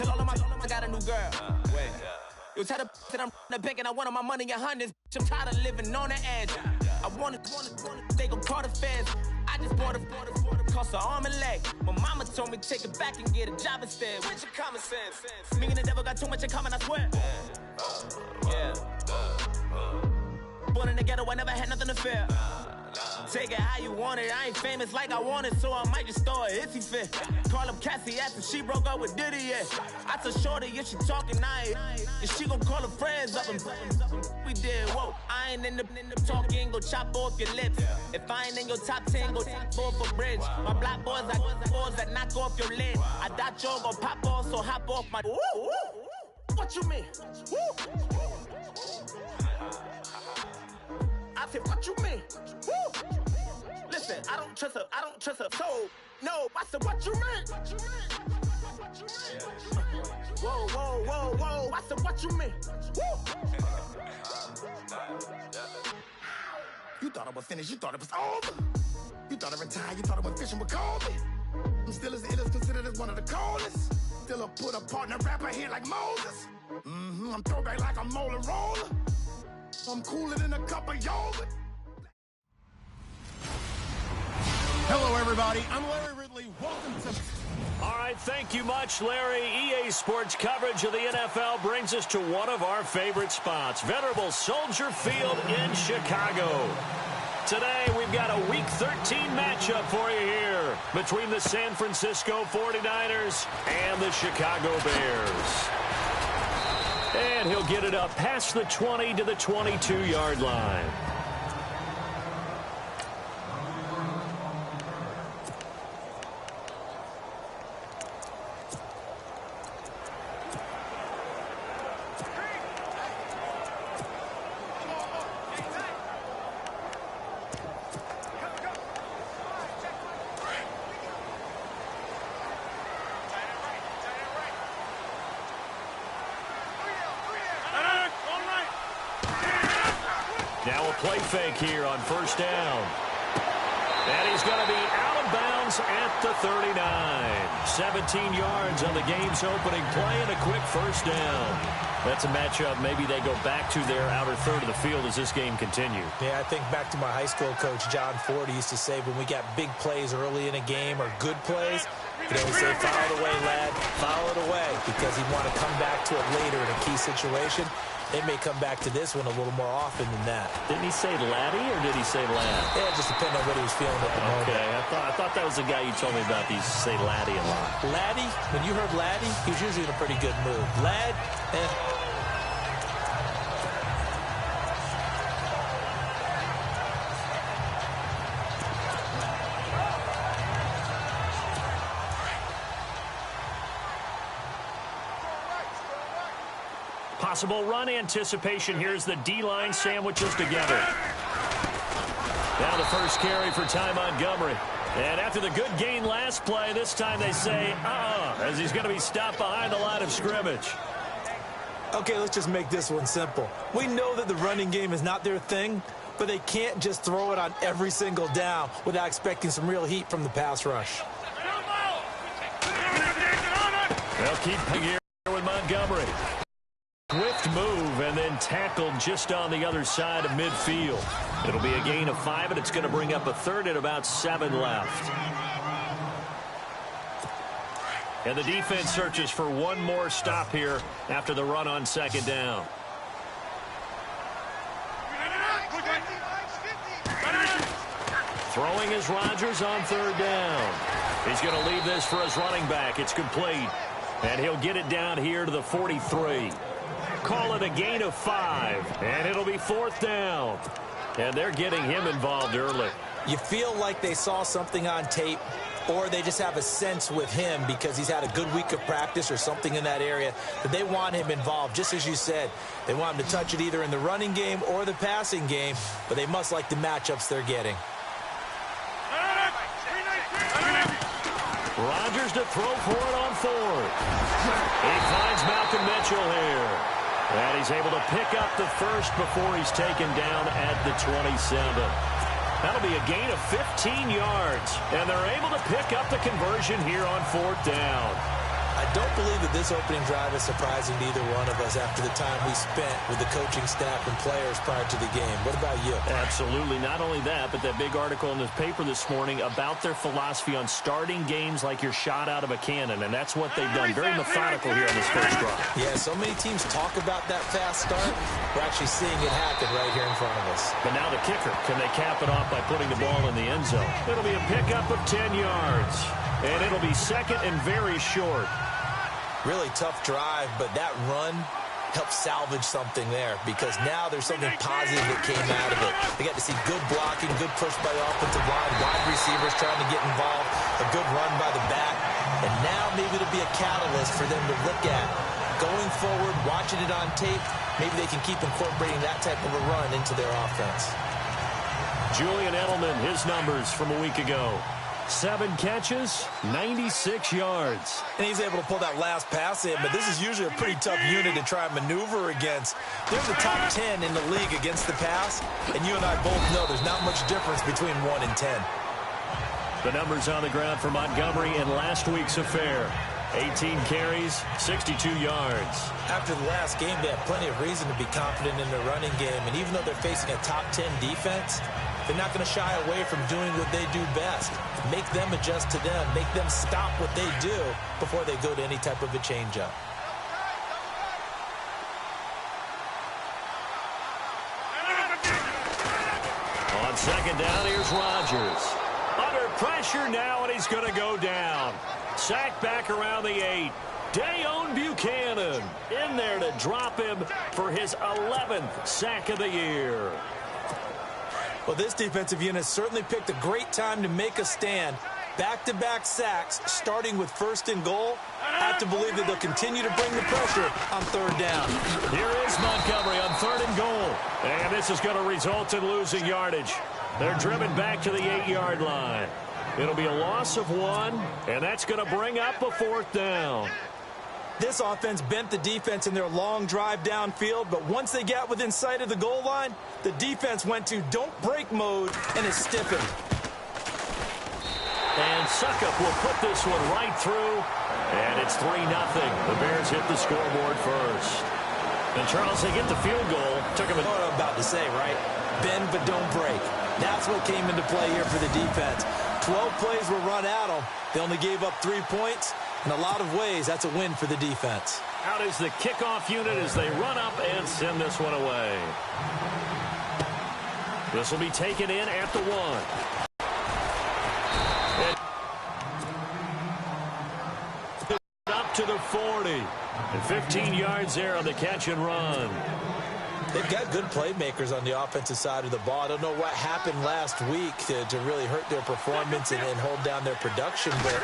Tell all of my I got a new girl. Wait. You tell the that I'm the bank and I want my money in hundreds. I'm tired of living on the edge. I want to, they gon' call the feds. I just bought a cost an arm and leg. My mama told me take it back and get a job instead. Where's your common sense? Me and the devil got too much in common, I swear. Yeah. Born in the ghetto, I never had nothing to fear. Take it how you want it. I ain't famous like I want it, so I might just throw a hissy fit. Call up Cassie after she broke up with Diddy, yeah. I told Shorty if she talking, and she gon' call her friends up and we did, whoa. I ain't in the talking, go chop off your lips. If I ain't in your top 10, go top 4 for bridge. My black boys like boys that knock off your lid. I thought y'all gon' pop off, so hop off my. What you mean? I said, what you mean? Woo! Listen, I don't trust her soul. No, I said, what you mean? Whoa. I said, what you mean? Woo! You thought I was finished, you thought it was over. You thought I retired, you thought I was fishing with Kobe. I'm still as ill as considered as one of the coldest. Still a put a partner rapper here like Moses. I'm throwback like a molar roller. I'm cooler than a cup of yogurt. Hello, everybody. I'm Larry Ridley. Welcome to... All right, thank you much, Larry. EA Sports coverage of the NFL brings us to one of our favorite spots, venerable Soldier Field in Chicago. Today, we've got a Week 13 matchup for you here between the San Francisco 49ers and the Chicago Bears. And he'll get it up past the 20 to the 22-yard line. Now a play fake here on first down. And he's going to be out of bounds at the 39. 17 yards on the game's opening play and a quick first down. That's a matchup. Maybe they go back to their outer third of the field as this game continues. Yeah, I think back to my high school coach, John Ford. He used to say when we got big plays early in a game or good plays, he'd always say, foul it away, lad, foul it away, because he'd want to come back to it later in a key situation. They may come back to this one a little more often than that. Didn't he say laddie or did he say lad? Yeah, it just depends on what he was feeling at the moment. Okay, I thought that was the guy you told me about. He used to say laddie a lot. Laddie, when you heard laddie, he was usually in a pretty good mood. Lad, Possible run anticipation. Here's the D-line sandwiches together. Now the first carry for Ty Montgomery. And after the good gain last play, this time they say, as he's going to be stopped behind the line of scrimmage. Okay, let's just make this one simple. We know that the running game is not their thing, but they can't just throw it on every single down without expecting some real heat from the pass rush. They'll keep here with Montgomery. Swift move and then tackled just on the other side of midfield. It'll be a gain of 5, and it's going to bring up a third and about 7 left. And the defense searches for one more stop here after the run on second down. Throwing is Rodgers on third down. He's going to leave this for his running back. It's complete. And he'll get it down here to the 43. Call it a gain of 5, and it'll be fourth down. And they're getting him involved early. You feel like they saw something on tape, or they just have a sense with him because he's had a good week of practice or something in that area that they want him involved. Just as you said, they want him to touch it either in the running game or the passing game, but they must like the matchups they're getting. Rodgers to throw for it on fourth. He finds Malcolm Mitchell here. And he's able to pick up the first before he's taken down at the 27. That'll be a gain of 15 yards. And they're able to pick up the conversion here on fourth down. I don't believe that this opening drive is surprising to either one of us after the time we spent with the coaching staff and players prior to the game. What about you? Absolutely. Not only that, but that big article in the paper this morning about their philosophy on starting games like you're shot out of a cannon, and that's what they've done. Very methodical here on this first drive. Yeah, so many teams talk about that fast start. We're actually seeing it happen right here in front of us. But now the kicker, can they cap it off by putting the ball in the end zone? It'll be a pickup of 10 yards, and it'll be second and very short. Really tough drive, but that run helped salvage something there because now there's something positive that came out of it. They got to see good blocking, good push by the offensive line, wide receivers trying to get involved, a good run by the back, and now maybe it'll be a catalyst for them to look at. Going forward, watching it on tape, maybe they can keep incorporating that type of a run into their offense. Julian Edelman, his numbers from a week ago. 7 catches, 96 yards. And he's able to pull that last pass in, but this is usually a pretty tough unit to try and maneuver against. They're the top 10 in the league against the pass, and you and I both know there's not much difference between 1 and 10. The numbers on the ground for Montgomery in last week's affair. 18 carries, 62 yards. After the last game, they have plenty of reason to be confident in their running game, and even though they're facing a top 10 defense, they're not going to shy away from doing what they do best. Make them adjust to them. Make them stop what they do before they go to any type of a changeup. On second down, here's Rodgers. Under pressure now, and he's going to go down. Sacked back around the 8. Dayon Buchanan in there to drop him for his 11th sack of the year. Well, this defensive unit certainly picked a great time to make a stand. Back-to-back sacks, starting with 1st and goal. I have to believe that they'll continue to bring the pressure on 3rd down. Here is Montgomery on 3rd and goal. And this is going to result in losing yardage. They're driven back to the 8-yard line. It'll be a loss of 1, and that's going to bring up a 4th down. This offense bent the defense in their long drive downfield, but once they got within sight of the goal line, the defense went to don't break mode and is stiffened. And Suckup will put this one right through, and it's 3-0. The Bears hit the scoreboard first. And Charles, they get the field goal. Took him. What I'm about to say, right? Bend but don't break. That's what came into play here for the defense. 12 plays were run at them. They only gave up 3 points. In a lot of ways, that's a win for the defense. Out is the kickoff unit as they run up and send this one away. This will be taken in at the 1. Up to the 40. And 15 yards there on the catch and run. They've got good playmakers on the offensive side of the ball. I don't know what happened last week to really hurt their performance and hold down their production, but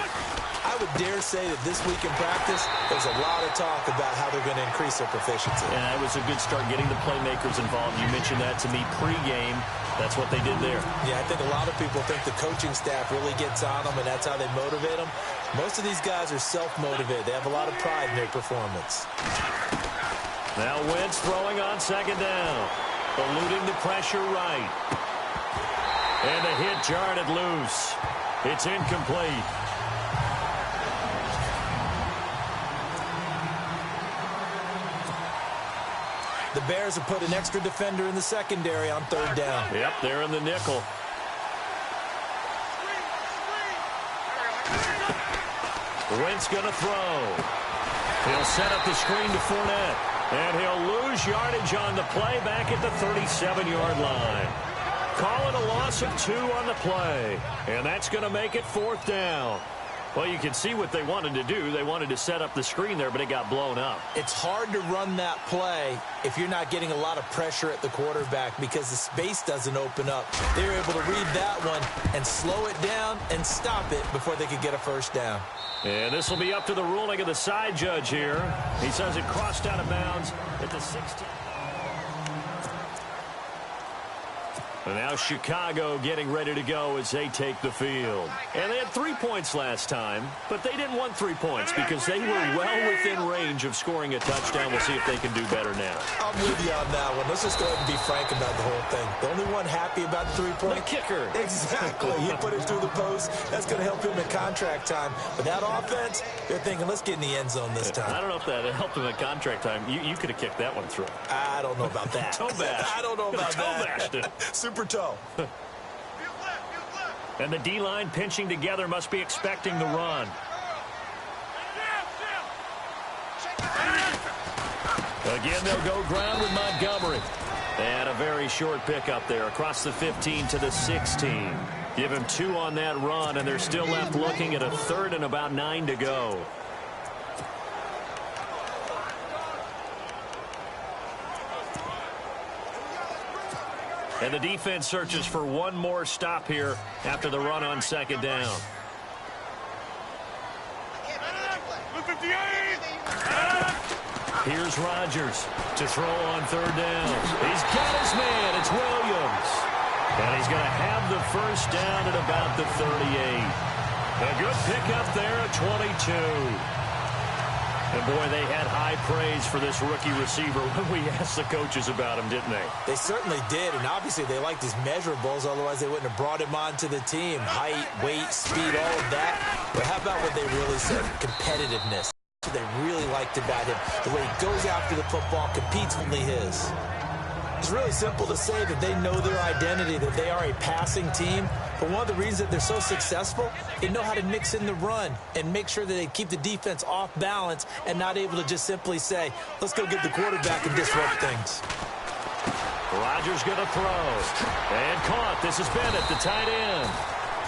I would dare say that this week in practice, there's a lot of talk about how they're going to increase their proficiency. Yeah, it was a good start getting the playmakers involved. You mentioned that to me pregame. That's what they did there. Yeah, I think a lot of people think the coaching staff really gets on them, and that's how they motivate them. Most of these guys are self-motivated. They have a lot of pride in their performance. Now Wentz throwing on second down. Eluding the pressure right. And the hit jarred it loose. It's incomplete. The Bears have put an extra defender in the secondary on 3rd down. Yep, they're in the nickel. Wentz going to throw. He'll set up the screen to Fournette. And he'll lose yardage on the play back at the 37-yard line. Call it a loss of 2 on the play. And that's going to make it 4th down. Well, you can see what they wanted to do. They wanted to set up the screen there, but it got blown up. It's hard to run that play if you're not getting a lot of pressure at the quarterback because the space doesn't open up. They were able to read that one and slow it down and stop it before they could get a 1st down. And this will be up to the ruling of the side judge here. He says it crossed out of bounds at the 16. And now Chicago getting ready to go as they take the field. And they had 3 points last time, but they didn't want 3 points because they were well within range of scoring a touchdown. We'll see if they can do better now. I'm with you on that one. Let's just go ahead and be frank about the whole thing. The only one happy about the 3-point? The kicker. Exactly. He put it through the post. That's going to help him in contract time. But that offense, they're thinking, let's get in the end zone this time. I don't know if that helped him at contract time. You could have kicked that one through. I don't know about that. Toe bash. I don't know about that. Toe bashed it. Super toe. And the D-line pinching together must be expecting the run. Again, they'll go ground with Montgomery. And a very short pickup there across the 15 to the 16. Give him 2 on that run, and they're still left looking at a 3rd and about 9 to go. And the defense searches for one more stop here after the run on 2nd down. Here's Rodgers to throw on 3rd down. He's got his man. It's Williams. And he's going to have the 1st down at about the 38. A good pickup there at 22. And, boy, they had high praise for this rookie receiver when we asked the coaches about him, didn't they? They certainly did, and obviously they liked his measurables. Otherwise, they wouldn't have brought him onto the team. Height, weight, speed, all of that. But how about what they really said? Competitiveness. That's what they really liked about him. The way he goes after the football, competes only his. It's really simple to say that they know their identity, that they are a passing team. But one of the reasons that they're so successful, they know how to mix in the run and make sure that they keep the defense off balance and not able to just simply say, let's go get the quarterback and disrupt things. Rodgers going to throw. And caught. This is Bennett, the tight end.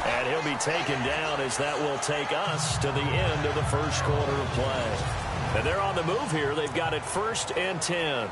And he'll be taken down as that will take us to the end of the 1st quarter of play. And they're on the move here. They've got it 1st and 10.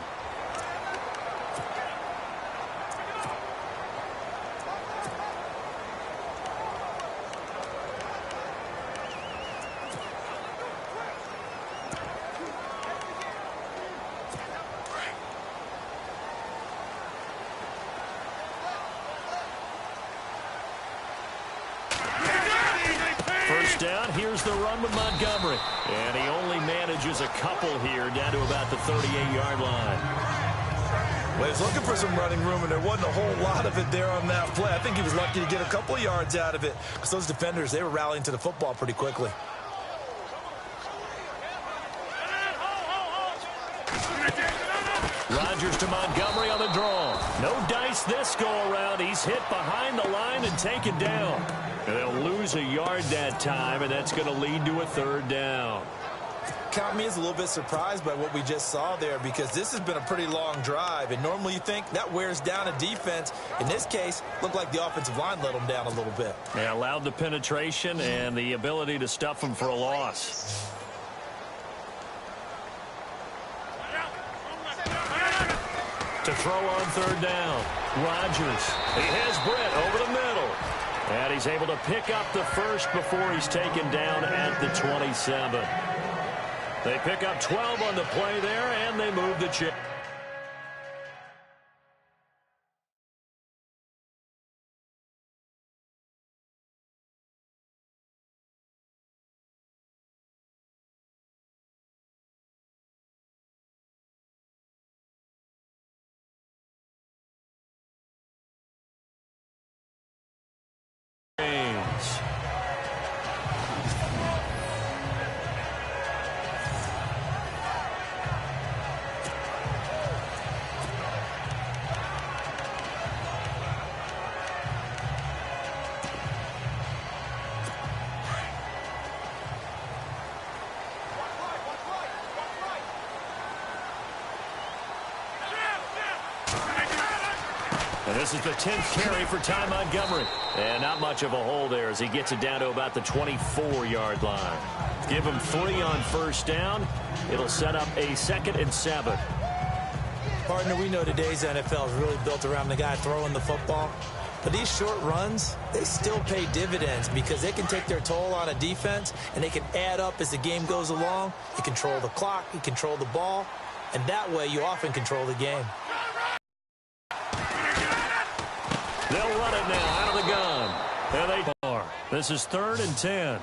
Down. Here's the run with Montgomery. And he only manages a couple here down to about the 38-yard line. Well, he's looking for some running room, and there wasn't a whole lot of it there on that play. I think he was lucky to get a couple of yards out of it because those defenders, they were rallying to the football pretty quickly. Rodgers to Montgomery on the draw. No dice this go-around. He's hit behind the line and taken down. And they'll lose a yard that time, and that's going to lead to a 3rd down. Count me as a little bit surprised by what we just saw there because this has been a pretty long drive, and normally you think that wears down a defense. In this case, looked like the offensive line let them down a little bit. They allowed the penetration and the ability to stuff them for a loss. To throw on 3rd down. Rodgers. He has Britt over the middle. And he's able to pick up the 1st before he's taken down at the 27. They pick up 12 on the play there, and they move the chain. And this is the 10th carry for Ty Montgomery. And not much of a hole there as he gets it down to about the 24-yard line. Give him 3 on 1st down. It'll set up a 2nd and 7. Partner, we know today's NFL is really built around the guy throwing the football. But these short runs, they still pay dividends because they can take their toll on a defense and they can add up as the game goes along. You control the clock, you control the ball, and that way you often control the game. They'll run it now out of the gun. There they are. This is 3rd and 10.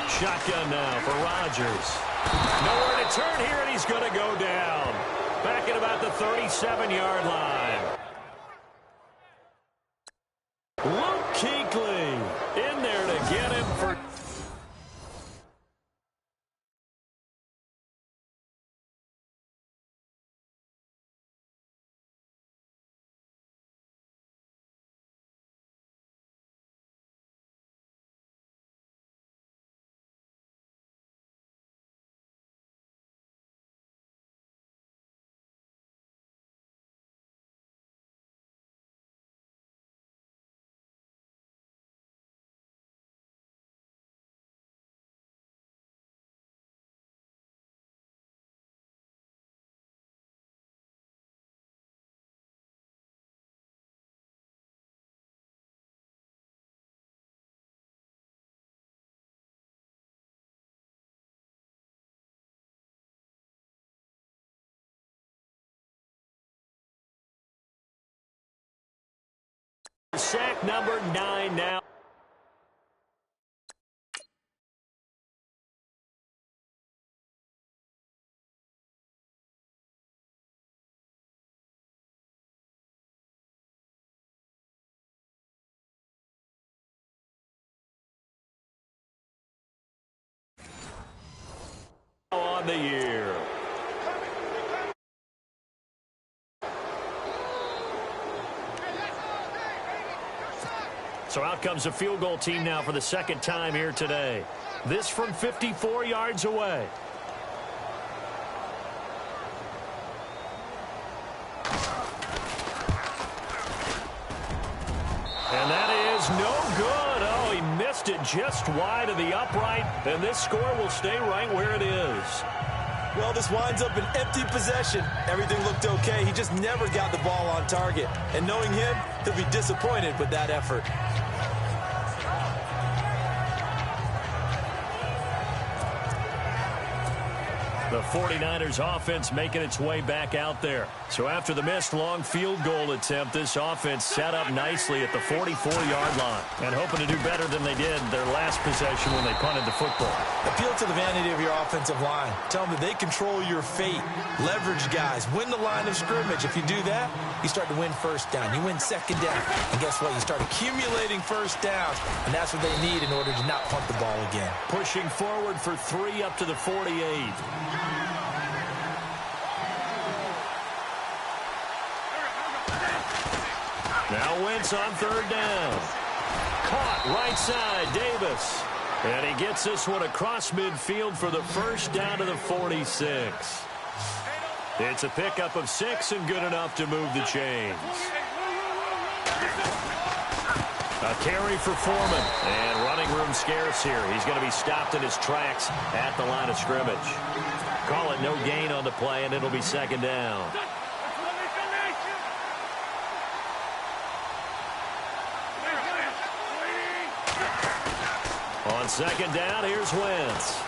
Shotgun now for Rodgers. Nowhere to turn here, and he's going to go down. Back at about the 37-yard line. Luke Kuechly in there to get him for... Sack number 9 now. On the year. So out comes a field goal team now for the second time here today. This from 54 yards away. And that is no good. Oh, he missed it just wide of the upright. And this score will stay right where it is. Well, this winds up an empty possession. Everything looked okay. He just never got the ball on target. And knowing him, he'll be disappointed with that effort. The 49ers offense making its way back out there. So after the missed long field goal attempt, this offense set up nicely at the 44-yard line and hoping to do better than they did their last possession when they punted the football. Appeal to the vanity of your offensive line. Tell them that they control your fate. Leverage guys. Win the line of scrimmage. If you do that, you start to win first down. You win second down. And guess what? You start accumulating first downs. And that's what they need in order to not punt the ball again. Pushing forward for 3 up to the 48. Now Wentz on 3rd down. Caught right side, Davis. And he gets this one across midfield for the first down to the 46. It's a pickup of 6 and good enough to move the chains. A carry for Foreman. And running room scarce here. He's going to be stopped in his tracks at the line of scrimmage. Call it no gain on the play, and it'll be 2nd down. On 2nd down, here's Wentz.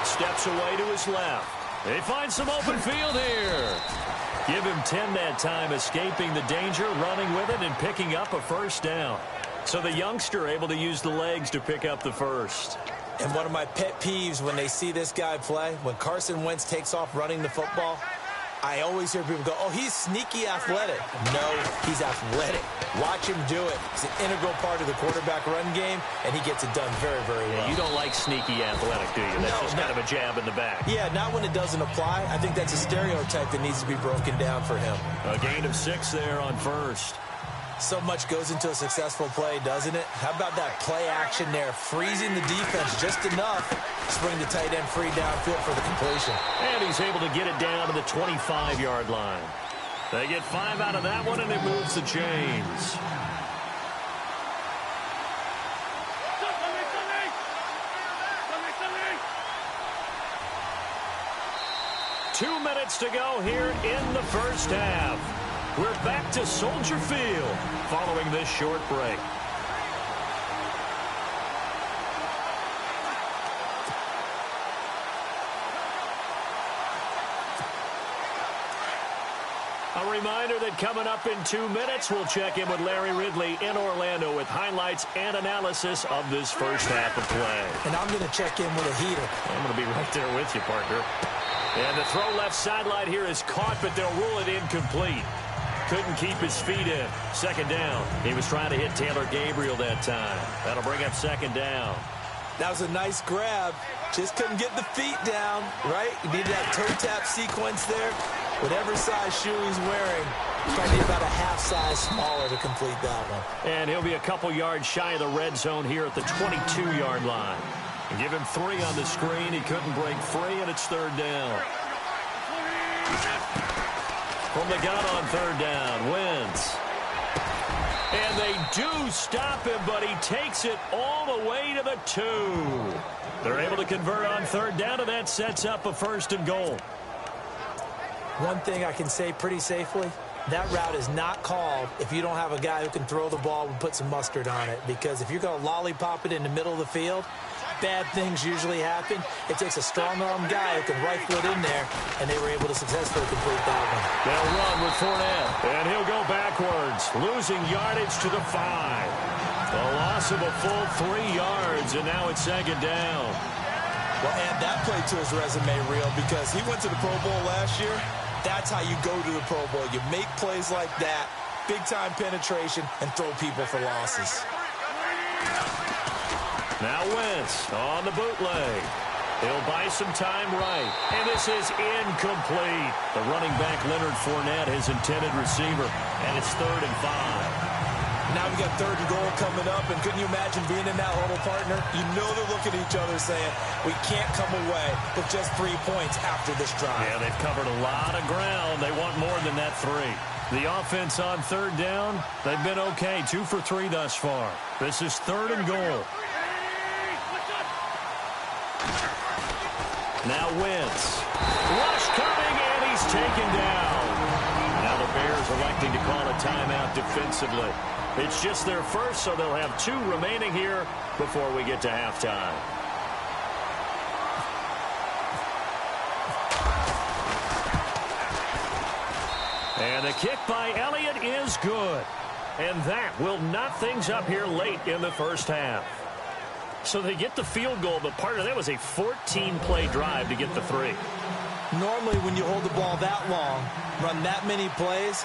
Steps away to his left. They find some open field here. Give him 10 that time, escaping the danger, running with it, and picking up a first down. So the youngster able to use the legs to pick up the first. And one of my pet peeves when they see this guy play, when Carson Wentz takes off running the football, I always hear people go, oh, he's sneaky athletic. No, he's athletic. Watch him do it. It's an integral part of the quarterback run game, and he gets it done very, very well. Yeah, you don't like sneaky athletic, do you? That's just kind of a jab in the back. Yeah, not when it doesn't apply. I think that's a stereotype that needs to be broken down for him. A gain of 6 there on 1st. So much goes into a successful play, doesn't it? How about that play action there? Freezing the defense just enough to bring the tight end free downfield for the completion. And he's able to get it down to the 25-yard line. They get 5 out of that one, and it moves the chains. Two minutes to go here in the first half. We're back to Soldier Field following this short break. reminder that coming up in 2 minutes, we'll check in with Larry Ridley in Orlando with highlights and analysis of this first half of play. And I'm going to check in with a heater. I'm going to be right there with you, partner. And the throw left sideline here is caught, but they'll rule it incomplete. Couldn't keep his feet in. Second down. He was trying to hit Taylor Gabriel that time. That'll bring up second down. That was a nice grab. Just couldn't get the feet down, right? You needed that toe tap sequence there. Whatever size shoe he's wearing, he's going to be about a half size smaller to complete that one. And he'll be a couple yards shy of the red zone here at the 22-yard line. Give him 3 on the screen. He couldn't break free, and it's third down. From the gun on third down, Wentz. And they do stop him, but he takes it all the way to the 2. They're able to convert on third down, and that sets up a first and goal. One thing I can say pretty safely, that route is not called if you don't have a guy who can throw the ball and put some mustard on it. Because if you're going to lollipop it in the middle of the field, bad things usually happen. It takes a strong-arm guy who can rifle it in there, and they were able to successfully complete that one. They'll run with Fournette, and he'll go backwards, losing yardage to the 5. A loss of a full 3 yards, and now it's second down. Well, add that play to his resume, Real, because he went to the Pro Bowl last year. That's how you go to the Pro Bowl. You make plays like that, big-time penetration, and throw people for losses. Now Wentz on the bootleg. He'll buy some time right. And this is incomplete. The running back, Leonard Fournette, his intended receiver. And it's 3rd and 5. Now we got 3rd and goal coming up. And couldn't you imagine being in that huddle, partner? You know they're looking at each other saying, we can't come away with just 3 points after this drive. Yeah, they've covered a lot of ground. They want more than that 3. The offense on third down, they've been okay. 2 for 3 thus far. This is 3rd and goal. Now Wentz. Rush coming, and he's taken down. Now the Bears electing to call a timeout defensively. It's just their first, so they'll have 2 remaining here before we get to halftime. And the kick by Elliott is good. And that will knot things up here late in the first half. So they get the field goal, but part of that was a 14-play drive to get the 3. Normally, when you hold the ball that long, run that many plays,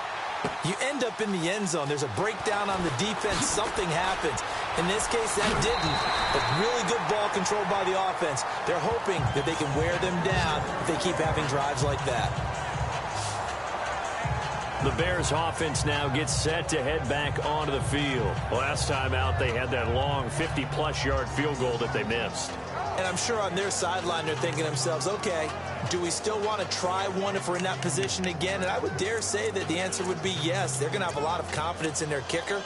you end up in the end zone. There's a breakdown on the defense. Something happens. In this case, that didn't. But really good ball control by the offense. They're hoping that they can wear them down if they keep having drives like that. The Bears offense now gets set to head back onto the field. Last time out, they had that long 50-plus yard field goal that they missed. And I'm sure on their sideline, they're thinking to themselves, okay, do we still want to try one if we're in that position again? And I would dare say that the answer would be yes. They're going to have a lot of confidence in their kicker.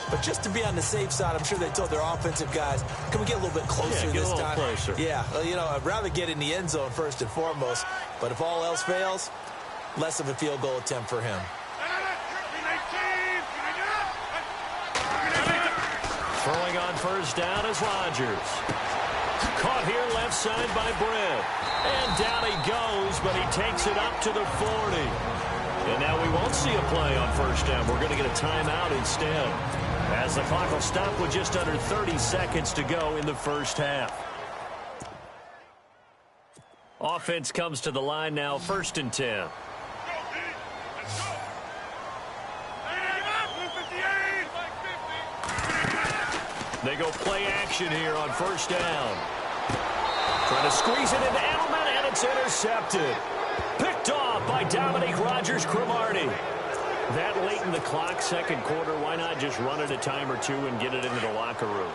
But just to be on the safe side, I'm sure they told their offensive guys, can we get a little bit closer this time? Closer. Yeah, well, you know, I'd rather get in the end zone first and foremost. But if all else fails, less of a field goal attempt for him. Throwing on first down is Rodgers. Caught here left side by Brett. And down he goes, but he takes it up to the 40. And now we won't see a play on first down. We're going to get a timeout instead, as the clock will stop with just under 30 seconds to go in the first half. Offense comes to the line now, 1st and 10. They go play action here on first down. Trying to squeeze it into Edelman, and it's intercepted. Picked off by Dominique Rodgers-Cromartie. That late in the clock, second quarter, why not just run it a time or 2 and get it into the locker room?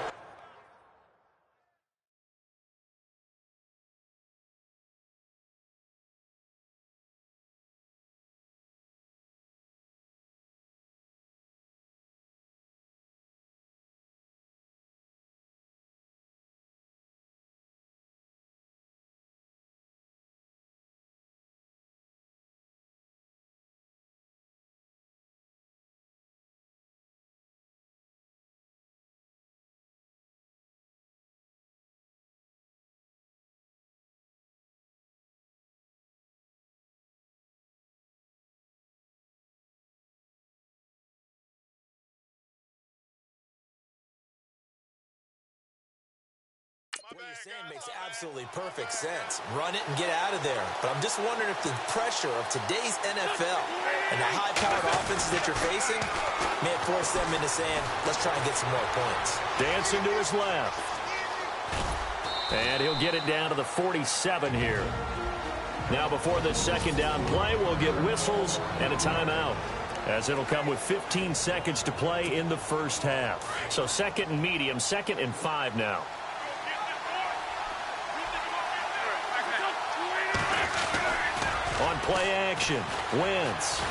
you're saying makes absolutely perfect sense. Run it and get out of there. But I'm just wondering if the pressure of today's NFL and the high-powered offenses that you're facing may force them into saying, let's try and get some more points. Dancing to his left. And he'll get it down to the 47 here. Now before this second down play, we'll get whistles and a timeout, as it'll come with 15 seconds to play in the first half. So second and medium, 2nd and 5 now. On play action, Wentz.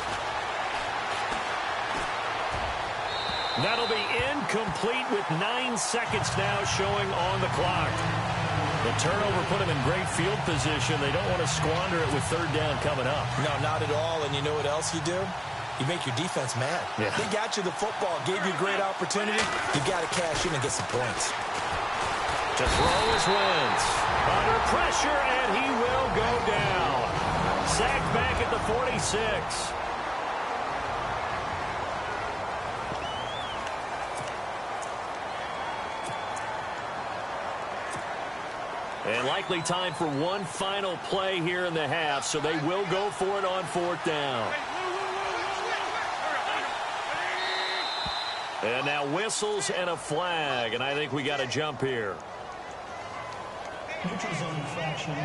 That'll be incomplete with 9 seconds now showing on the clock. The turnover put him in great field position. They don't want to squander it with 3rd down coming up. No, not at all. And you know what else you do? You make your defense mad. Yeah. They got you the football, gave you a great opportunity. You got to cash in and get some points. To throw is Wentz. Under pressure, and he will go down. Sacked back at the 46. And likely time for one final play here in the half, so they will go for it on 4th down. And now whistles and a flag, and I think we got to jump here. Neutral zone infraction,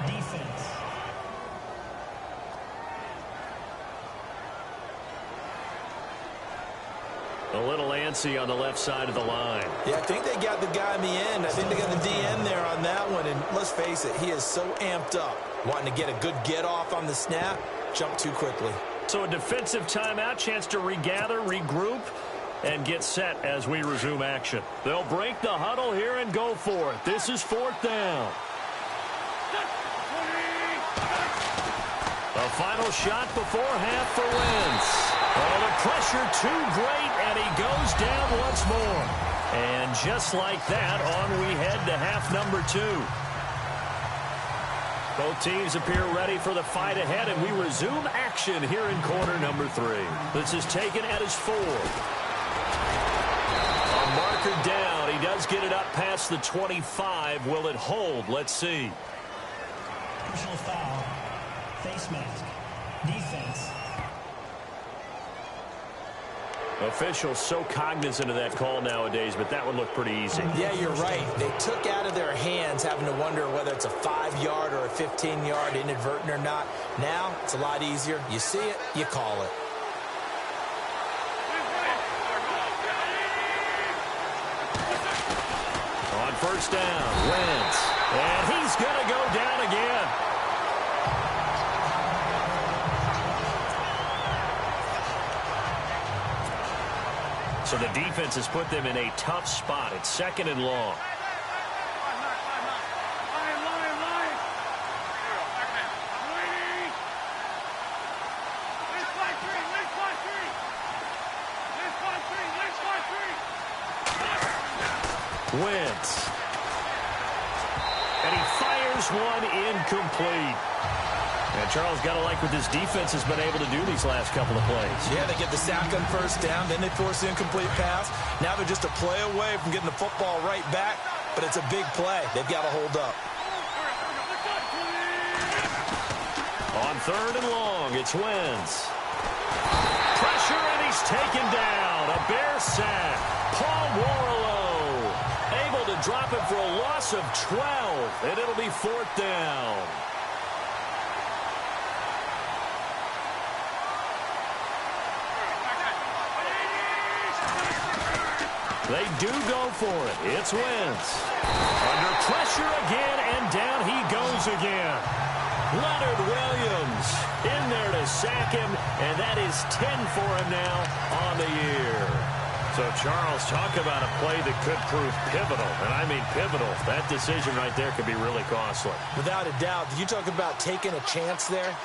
defense. A little antsy on the left side of the line. Yeah, I think they got the guy in the end. I think they got the DN there on that one. And let's face it, he is so amped up, wanting to get a good get-off on the snap, jump too quickly. So a defensive timeout, chance to regather, regroup, and get set as we resume action. They'll break the huddle here and go for it. This is 4th down. A final shot before half for Wentz. Oh, the pressure too great, and he goes down once more. And just like that, on we head to half number 2. Both teams appear ready for the fight ahead, and we resume action here in quarter number 3. This is taken at his 4. A marker down. He does get it up past the 25. Will it hold? Let's see. Personal foul. Face mask. Defense. Officials so cognizant of that call nowadays, but that would look pretty easy. Yeah, you're right. They took out of their hands having to wonder whether it's a 5-yard or a 15-yard inadvertent or not. Now, it's a lot easier. You see it, you call it. On 1st down, Wentz. And he's going to go down again. So the defense has put them in a tough spot. It's 2nd and long. Wentz. And he fires one incomplete. And Charles, got to like what this defense has been able to do these last couple of plays. Yeah, they get the sack on 1st down, then they force the incomplete pass. Now they're just a play away from getting the football right back, but it's a big play. They've got to hold up. On 3rd and long, it's Wentz. Pressure, and he's taken down. A Bear sack. Paul Warlow able to drop it for a loss of 12, and it'll be 4th down. They do go for it. It's Wentz. Under pressure again, and down he goes again. Leonard Williams in there to sack him, and that is 10 for him now on the year. So, Charles, talk about a play that could prove pivotal, and I mean pivotal. That decision right there could be really costly. Without a doubt. You talk about taking a chance there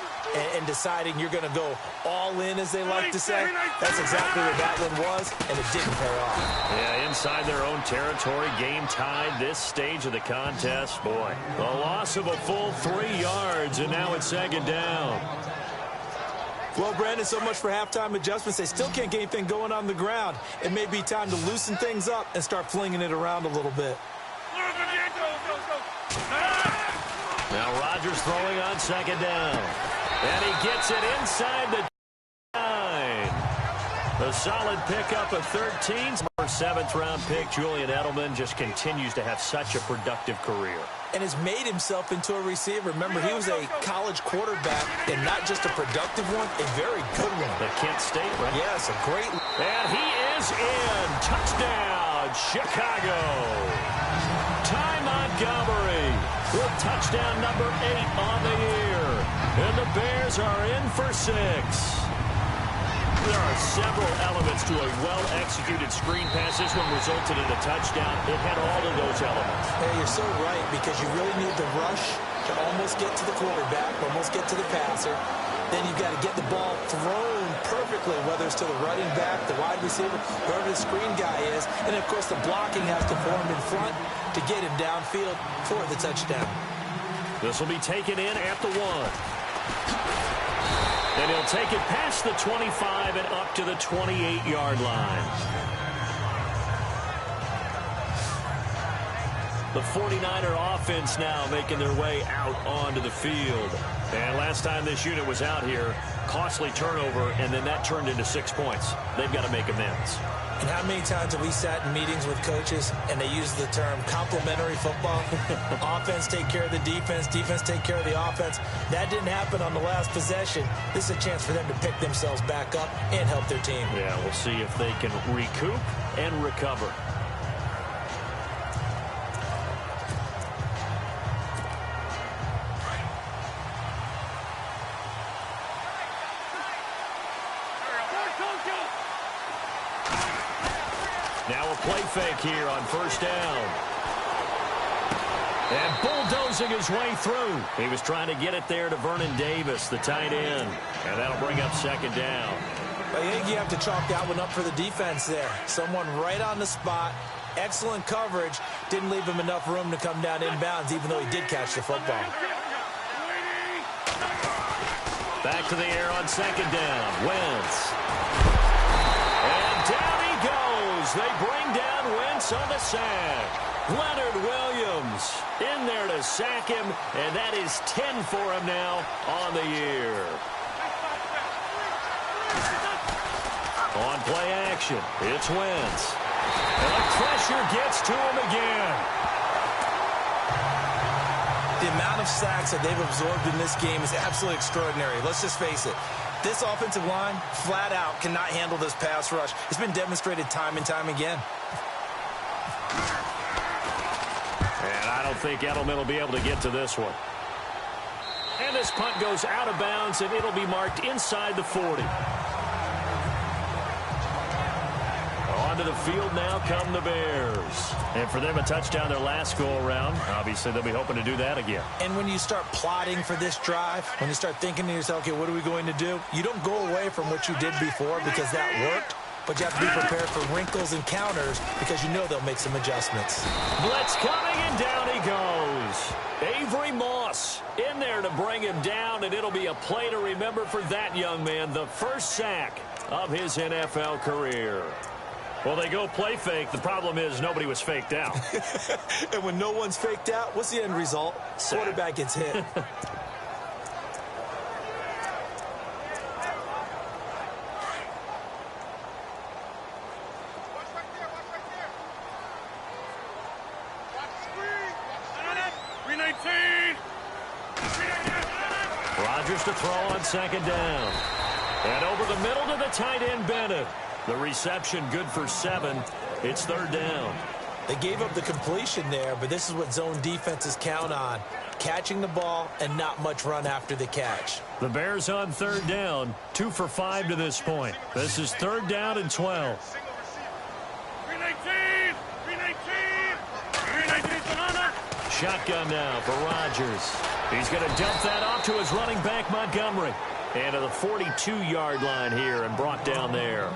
and deciding you're going to go all in, as they like to say. That's exactly what that one was, and it didn't pay off. Yeah, inside their own territory, game tied, this stage of the contest. Boy, a loss of a full 3 yards, and now it's 2nd down. Well, Brandon, so much for halftime adjustments. They still can't get anything going on the ground. It may be time to loosen things up and start flinging it around a little bit. Now Rodgers throwing on second down. And he gets it inside the 9. A solid pickup of 13. Our 7th-round pick, Julian Edelman, just continues to have such a productive career. And has made himself into a receiver. Remember, he was a college quarterback, and not just a productive one, a very good one. At Kent State, right? Yes, a great. And he is in. Touchdown, Chicago. Ty Montgomery with touchdown number 8 on the year. And the Bears are in for 6. There are several elements to a well-executed screen pass. This one resulted in a touchdown. It had all of those elements. Hey, you're so right, because you really need the rush to almost get to the quarterback, almost get to the passer. Then you've got to get the ball thrown perfectly, whether it's to the running back, the wide receiver, whoever the screen guy is. And, of course, the blocking has to form in front to get him downfield for the touchdown. This will be taken in at the 1. And he'll take it past the 25 and up to the 28-yard line. The 49er offense now making their way out onto the field. And last time this unit was out here, costly turnover, and then that turned into 6 points. They've got to make amends. And how many times have we sat in meetings with coaches and they use the term complementary football? Offense take care of the defense, defense take care of the offense. That didn't happen on the last possession. This is a chance for them to pick themselves back up and help their team. Yeah, we'll see if they can recoup and recover. Now a play fake here on first down. And bulldozing his way through. He was trying to get it there to Vernon Davis, the tight end. And that'll bring up second down. I think you have to chalk that one up for the defense there. Someone right on the spot. Excellent coverage. Didn't leave him enough room to come down inbounds, even though he did catch the football. Back to the air on second down. Wentz. And down he goes. They bring down Wentz on the sack. Leonard Williams in there to sack him, and that is 10 for him now on the year. On play action, it's Wentz. And the pressure gets to him again. The amount of sacks that they've absorbed in this game is absolutely extraordinary. Let's just face it. This offensive line, flat out, cannot handle this pass rush. It's been demonstrated time and time again. And I don't think Edelman will be able to get to this one. And this punt goes out of bounds, and it'll be marked inside the 40. Onto the field now come the Bears. And for them, a touchdown their last go-around. Obviously, they'll be hoping to do that again. And when you start plotting for this drive, when you start thinking to yourself, okay, what are we going to do? You don't go away from what you did before because that worked. But you have to be prepared for wrinkles and counters because you know they'll make some adjustments. Blitz coming, and down he goes. Avery Moss in there to bring him down, and it'll be a play to remember for that young man. The first sack of his NFL career. Well, they go play fake. The problem is nobody was faked out. And when no one's faked out, what's the end result? Sack. Quarterback gets hit. Rodgers to throw on second down. And over the middle to the tight end, Bennett. The reception good for 7. It's third down. They gave up the completion there, but this is what zone defenses count on. Catching the ball and not much run after the catch. The Bears on third down, 2 for 5 to this point. This is third down and 12. Shotgun now for Rodgers. He's going to dump that off to his running back, Montgomery. And to the 42-yard line here and brought down there.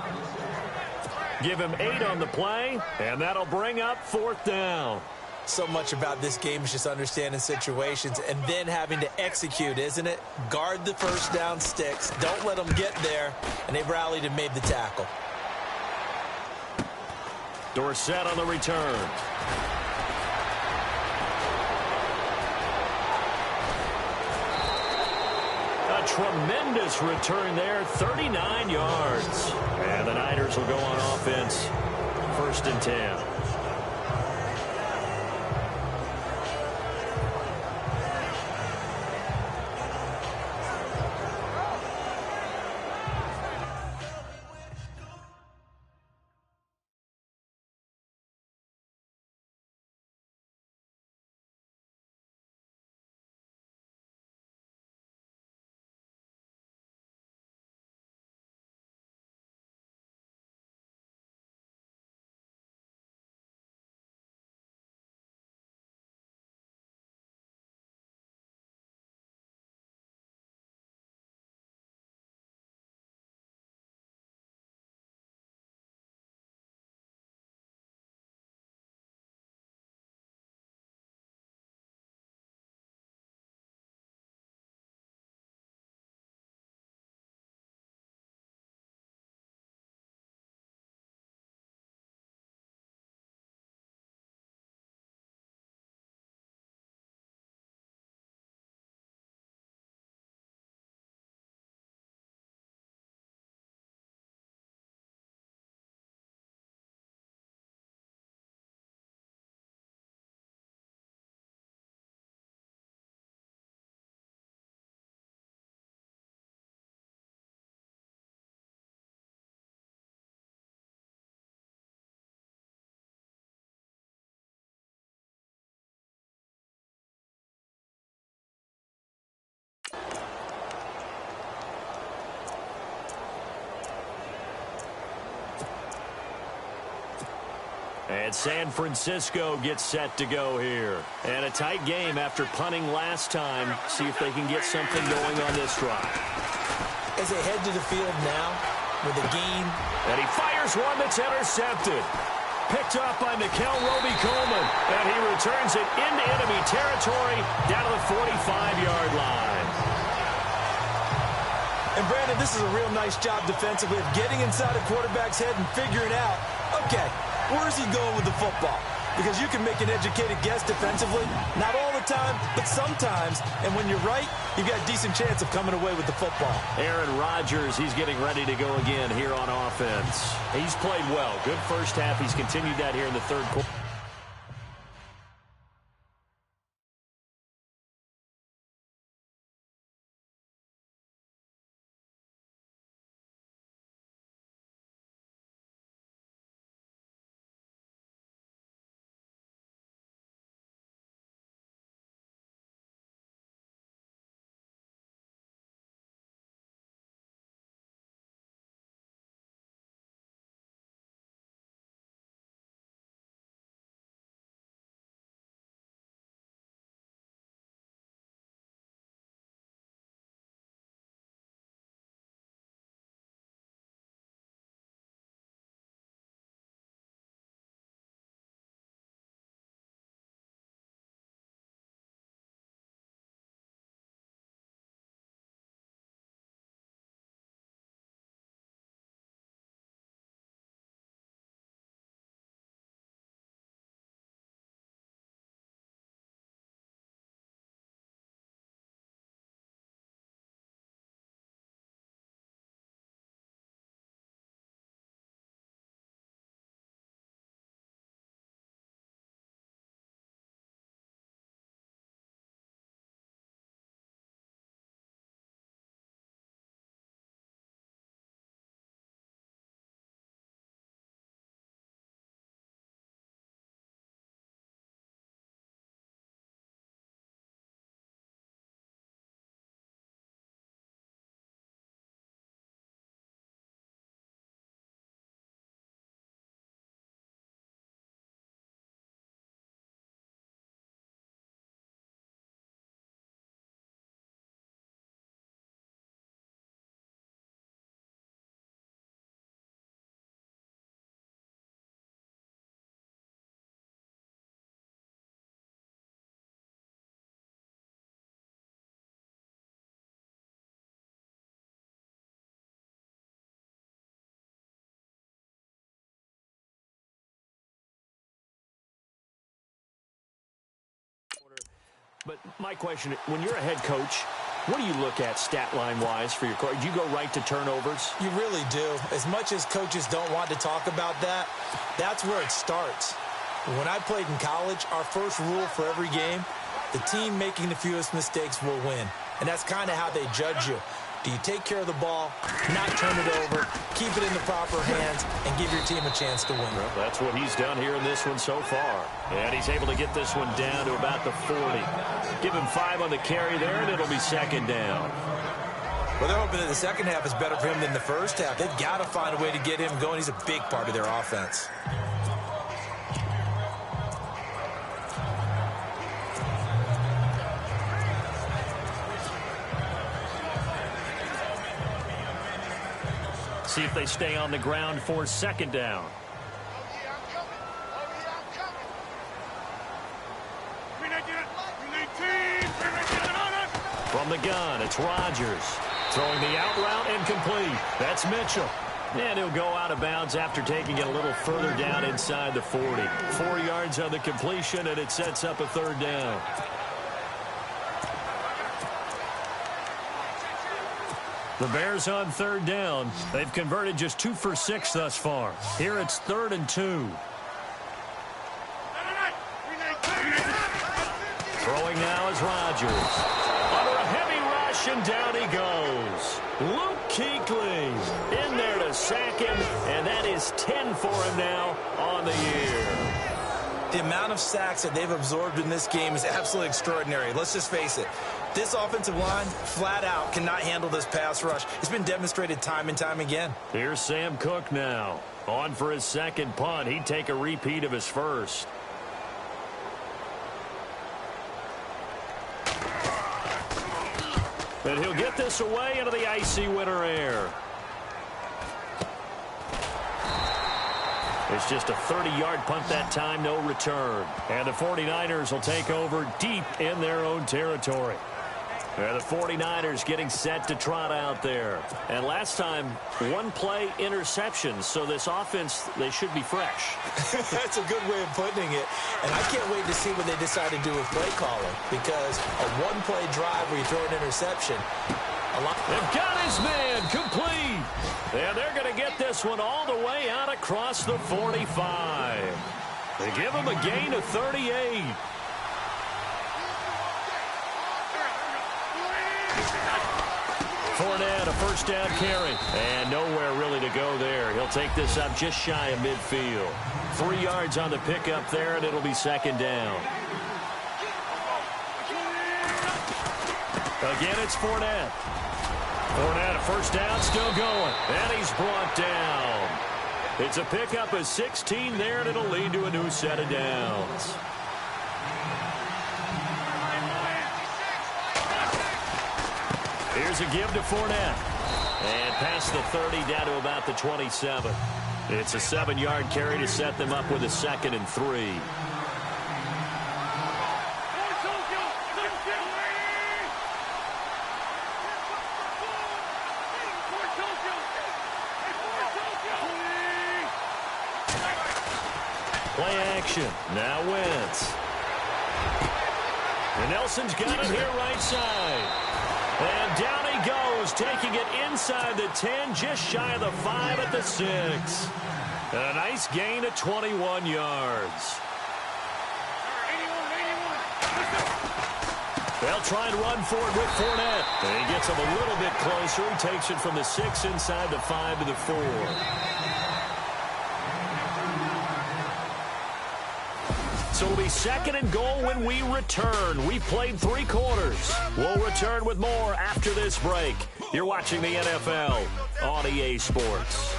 Give him 8 on the play, and that'll bring up fourth down. So much about this game is just understanding situations and then having to execute, isn't it? Guard the first down sticks. Don't let them get there. And they rallied and made the tackle. Dorsett on the return. tremendous return there, 39 yards. And the Niners will go on offense, 1st and 10. And San Francisco gets set to go here. And a tight game after punting last time. See if they can get something going on this drive. As they head to the field now with a gain. And he fires one that's intercepted. Picked up by Mikel Roby-Coleman. And he returns it into enemy territory down to the 45-yard line. And Brandon, this is a real nice job defensively of getting inside a quarterback's head and figuring out, okay, where's he going with the football? Because you can make an educated guess defensively. Not all the time, but sometimes. And when you're right, you've got a decent chance of coming away with the football. Aaron Rodgers, he's getting ready to go again here on offense. He's played well. Good first half. He's continued that here in the third quarter. But my question, when you're a head coach, What do you look at stat line-wise for your coach? Do you go right to turnovers? You really do. As much as coaches don't want to talk about that, that's where it starts. When I played in college, our first rule for every game, the team making the fewest mistakes will win. And that's kind of how they judge you. Do you take care of the ball, not turn it over, keep it in the proper hands, and give your team a chance to win? Well, that's what he's done here in this one so far. And he's able to get this one down to about the 40. Give him 5 on the carry there, and it'll be second down. Well, they're hoping that the second half is better for him than the first half. They've got to find a way to get him going. He's a big part of their offense. See if they stay on the ground for second down. From the gun, it's Rodgers. Throwing the out route incomplete. That's Mitchell. And he'll go out of bounds after taking it a little further down inside the 40. 4 yards on the completion, and it sets up a third down. The Bears on third down. They've converted just 2 for 6 thus far. Here it's 3rd and 2. Throwing now is Rodgers. Under a heavy rush, and down he goes. Luke Kuechly in there to sack him, and that is 10 for him now on the year. The amount of sacks that they've absorbed in this game is absolutely extraordinary. Let's just face it. This offensive line, flat out, cannot handle this pass rush. It's been demonstrated time and time again. Here's Sam Cook now. On for his second punt. He'd take a repeat of his first. And he'll get this away into the icy winter air. It's just a 30-yard punt that time, no return. And the 49ers will take over deep in their own territory. And the 49ers getting set to trot out there. And last time, 1-play interception. So this offense, they should be fresh. That's a good way of putting it. And I can't wait to see what they decide to do with play calling. Because a 1-play drive where you throw an interception, they've got his man complete. And they're going to get this one all the way out across the 45. They give him a gain of 38. Fournette, a first down carry. And nowhere really to go there. He'll take this up just shy of midfield. 3 yards on the pickup there, and it'll be second down. Again, it's Fournette. Fournette, a first down, still going. And he's brought down. It's a pickup of 16 there, and it'll lead to a new set of downs. Here's a give to Fournette. And past the 30, down to about the 27. It's a 7-yard carry to set them up with a 2nd and 3. Play action. Now Wentz. And Nelson's got it here right side. And down he goes, taking it inside the 10, just shy of the 5 at the 6. And a nice gain of 21 yards. They'll try and run for it with Fournette. And he gets him a little bit closer. He takes it from the 6 inside the 5 to the 4. So it'll be 2nd and goal when we return. We've played 3 quarters. We'll return with more after this break. You're watching the NFL on EA Sports.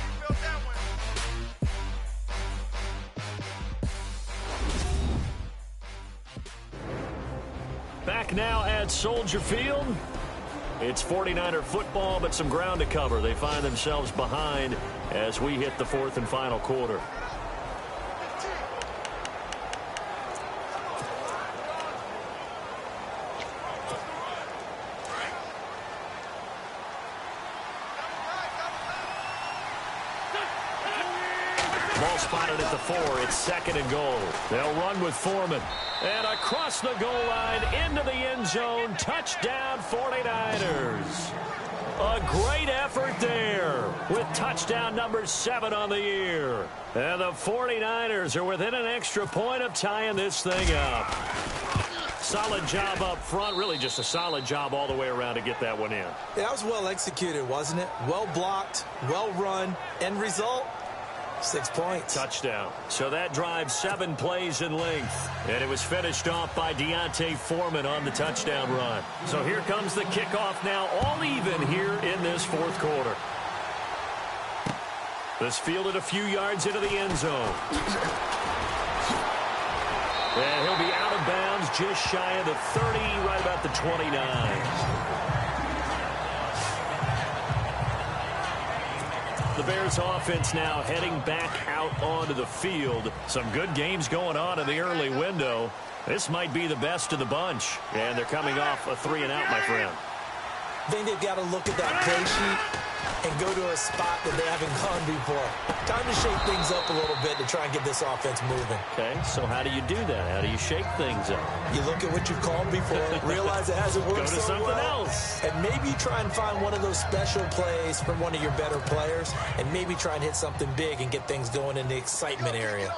Back now at Soldier Field. It's 49er football, but some ground to cover. They find themselves behind as we hit the 4th and final quarter. spotted at the 4. It's 2nd and goal. They'll run with Foreman. And across the goal line into the end zone. Touchdown 49ers. A great effort there with touchdown number 7 on the year. And the 49ers are within an extra point of tying this thing up. Solid job up front. Really just a solid job all the way around to get that one in. Yeah, that was well executed, wasn't it? Well blocked, well run. End result, 6 points. Touchdown. So that drive 7 plays in length. And it was finished off by Deontay Foreman on the touchdown run. So here comes the kickoff now, all even here in this 4th quarter. This fielded a few yards into the end zone. And he'll be out of bounds just shy of the 30, right about the 29. The Bears offense now heading back out onto the field. Some good games going on in the early window. This might be the best of the bunch. And they're coming off a 3-and-out, my friend. I think they've got to look at that play sheet and go to a spot that they haven't gone before. Time to shake things up a little bit to try and get this offense moving. Okay, so how do you do that? How do you shake things up? You look at what you've called before, realize it hasn't worked Go to so something well, else. and maybe try and find one of those special plays from one of your better players, and maybe try and hit something big and get things going in the excitement area.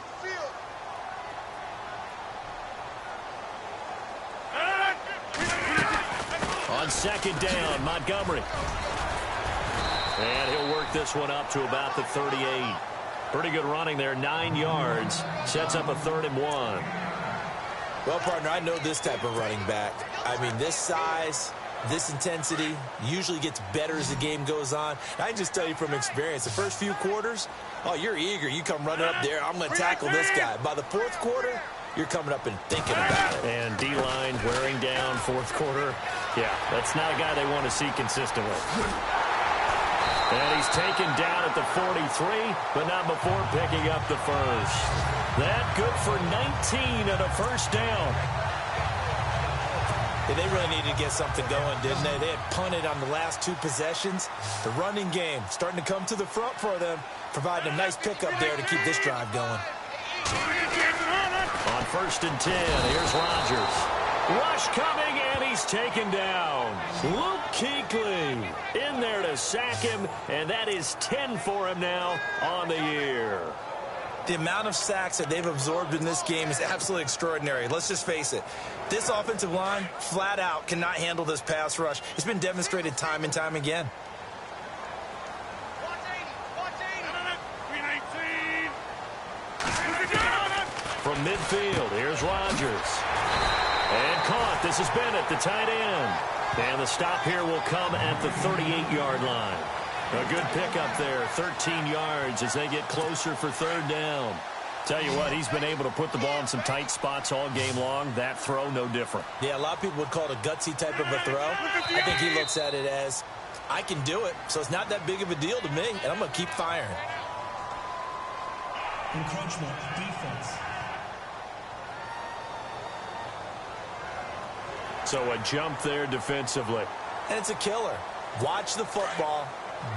On 2nd down, Montgomery. And he'll work this one up to about the 38. Pretty good running there, 9 yards. Sets up a 3rd and 1. Well, partner, I know this type of running back. I mean, this size, this intensity usually gets better as the game goes on. And I can just tell you from experience, the first few quarters, oh, you're eager. You come running up there, I'm going to tackle this guy. By the 4th quarter, you're coming up and thinking about it. And D-line wearing down 4th quarter. Yeah, that's not a guy they want to see consistently. And he's taken down at the 43, but not before picking up the first. That good for 19 and a first down. Yeah, they really needed to get something going, didn't they? They had punted on the last 2 possessions. The running game starting to come to the front for them, providing a nice pickup there to keep this drive going. On 1st and 10, here's Rodgers. Rush coming, and he's taken down. Luke Kuechly in there to sack him, and that is 10 for him now on the year. The amount of sacks that they've absorbed in this game is absolutely extraordinary. Let's just face it. This offensive line, flat out, cannot handle this pass rush. It's been demonstrated time and time again. From midfield, here's Rodgers. And caught. This is Bennett, the tight end. And the stop here will come at the 38-yard line. A good pickup there, 13 yards as they get closer for 3rd down. Tell you what, he's been able to put the ball in some tight spots all game long. That throw, no different. Yeah, a lot of people would call it a gutsy type of a throw. I think he looks at it as, I can do it, so it's not that big of a deal to me, and I'm going to keep firing. Encroachment, defense. So a jump there defensively. And it's a killer. Watch the football.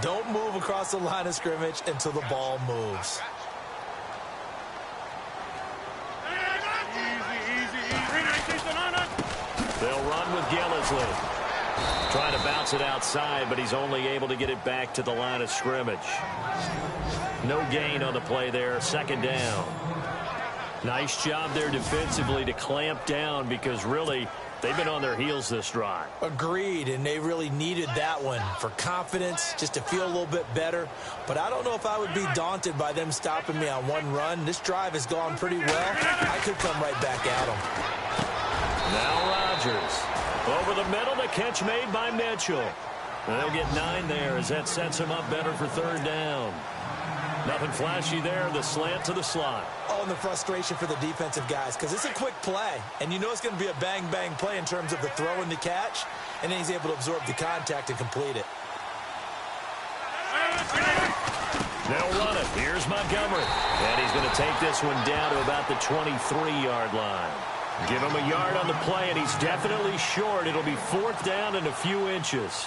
Don't move across the line of scrimmage until the ball moves. They'll run with Gillisley. Trying to bounce it outside, but he's only able to get it back to the line of scrimmage. No gain on the play there. 2nd down. Nice job there defensively to clamp down because really they've been on their heels this drive. Agreed, and they really needed that one for confidence, just to feel a little bit better. But I don't know if I would be daunted by them stopping me on one run. This drive has gone pretty well. I could come right back at them. Now Rodgers. Over the middle, the catch made by Mitchell. And they'll get 9 there as that sets him up better for 3rd down. Nothing flashy there, the slant to the slot. Oh, and the frustration for the defensive guys, because it's a quick play, and you know it's going to be a bang-bang play in terms of the throw and the catch, and then he's able to absorb the contact and complete it. They'll run it. Here's Montgomery. And he's going to take this one down to about the 23-yard line. Give him a yard on the play, and he's definitely short. It'll be 4th down and a few inches.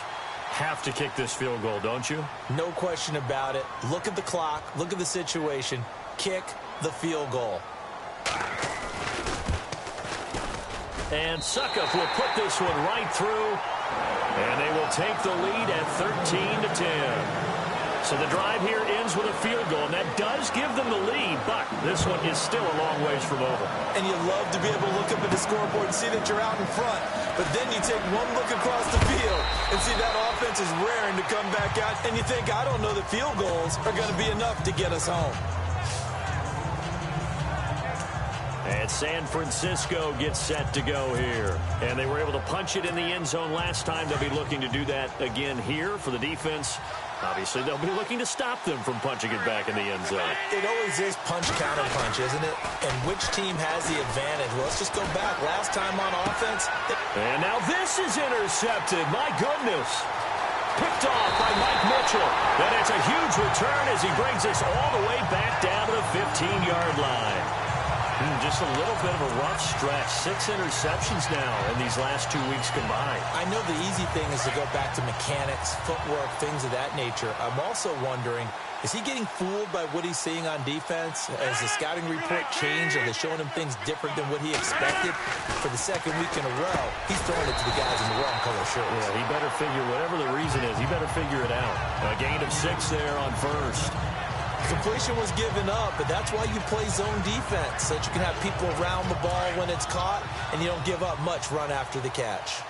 Have to kick this field goal, don't you? No question about it. Look at the clock. Look at the situation. kick the field goal. And Suckup will put this one right through, and they will take the lead at 13-10. So the drive here ends with a field goal, and that does give them the lead, but this one is still a long ways from over. And you love to be able to look up at the scoreboard and see that you're out in front, but then you take one look across the field and see that offense is raring to come back out, and you think, I don't know that field goals are going to be enough to get us home. And San Francisco gets set to go here. And they were able to punch it in the end zone last time. They'll be looking to do that again here for the defense. Obviously, they'll be looking to stop them from punching it back in the end zone. It always is punch-counter-punch, isn't it? And which team has the advantage? Well, let's just go back. Last time on offense. And now this is intercepted. My goodness. Picked off by Mike Mitchell. And it's a huge return as he brings us all the way back down to the 15-yard line. Just a little bit of a rough stretch. 6 interceptions now in these last 2 weeks combined. I know the easy thing is to go back to mechanics, footwork, things of that nature. I'm also wondering, is he getting fooled by what he's seeing on defense? Has the scouting report changed? Are they showing him things different than what he expected? For the second week in a row, he's throwing it to the guys in the wrong color shirts. Yeah, he better figure, whatever the reason is, he better figure it out. A gain of 6 there on first. Completion was given up, but that's why you play zone defense, so that you can have people around the ball when it's caught, and you don't give up much run after the catch.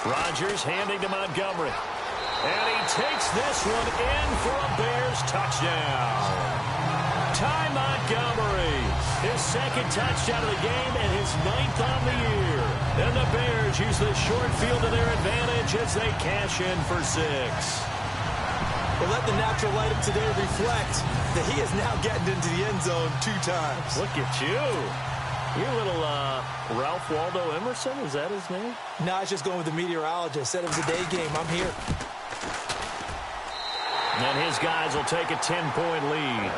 Rodgers handing to Montgomery. And he takes this one in for a Bears touchdown. Ty Montgomery, his second touchdown of the game and his 9th on the year. And the Bears use this short field to their advantage as they cash in for 6. Well, let the natural light of today reflect that he is now getting into the end zone 2 times. Look at you. You're a little Ralph Waldo Emerson, is that his name? No, I was just going with the meteorologist. Said it was a day game. I'm here. And his guys will take a 10-point lead.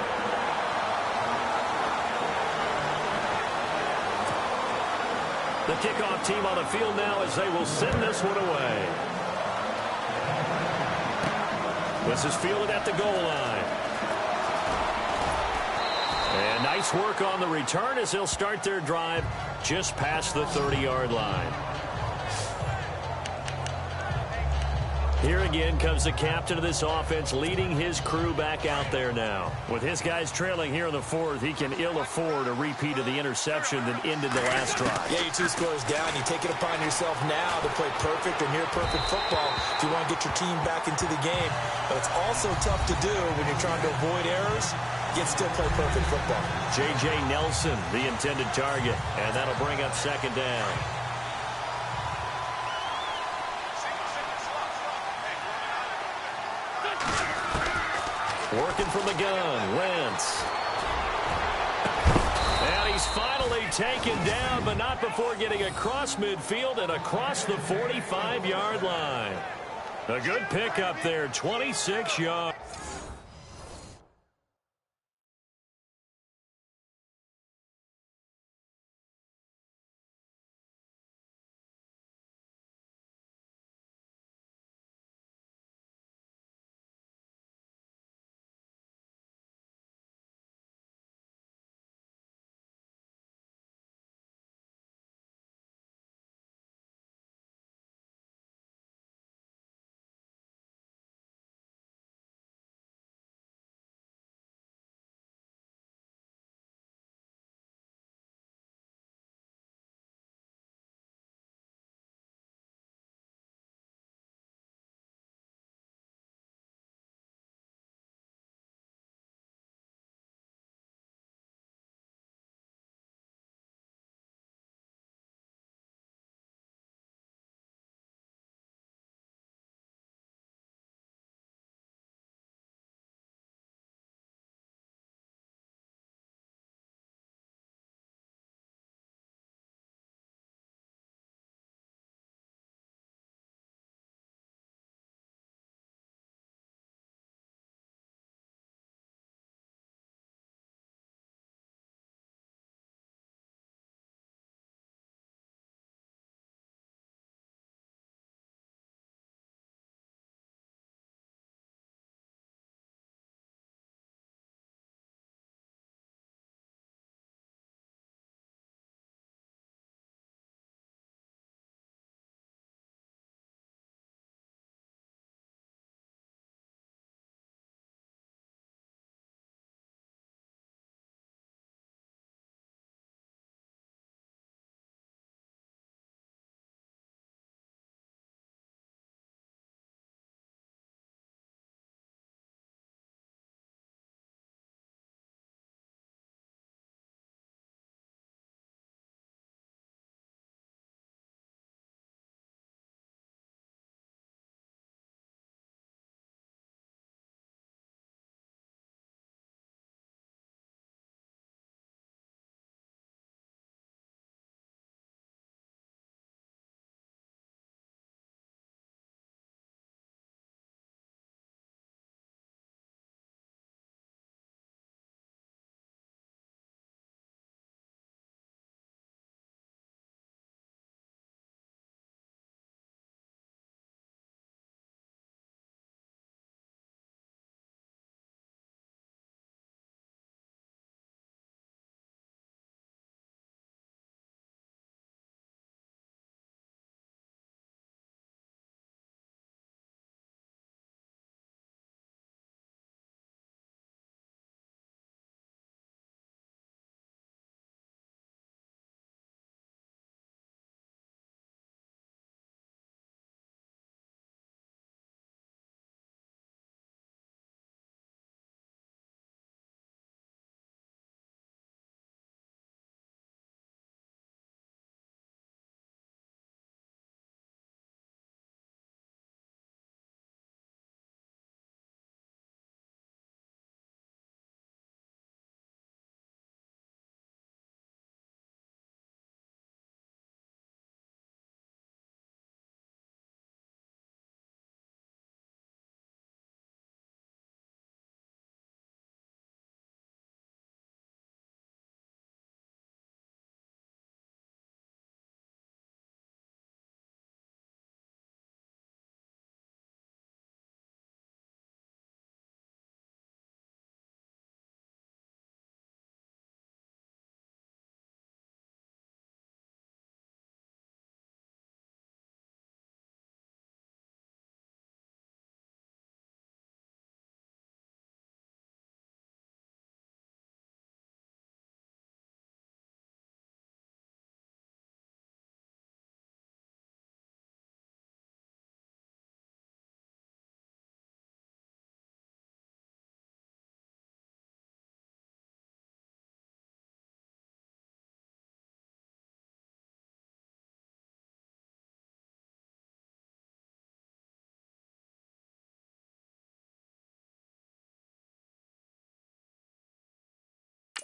The kickoff team on the field now as they will send this one away. This is fielded at the goal line. And nice work on the return as they'll start their drive just past the 30-yard line. Here again comes the captain of this offense leading his crew back out there now. With his guys trailing here in the 4th, he can ill afford a repeat of the interception that ended the last drive. Yeah, you're 2 scores down. You take it upon yourself now to play perfect or near-perfect football if you want to get your team back into the game. But it's also tough to do when you're trying to avoid errors. You can still play perfect football. J.J. Nelson, the intended target, and that'll bring up 2nd down. Working from the gun, Wentz. And he's finally taken down, but not before getting across midfield and across the 45-yard line. A good pickup there, 26 yards.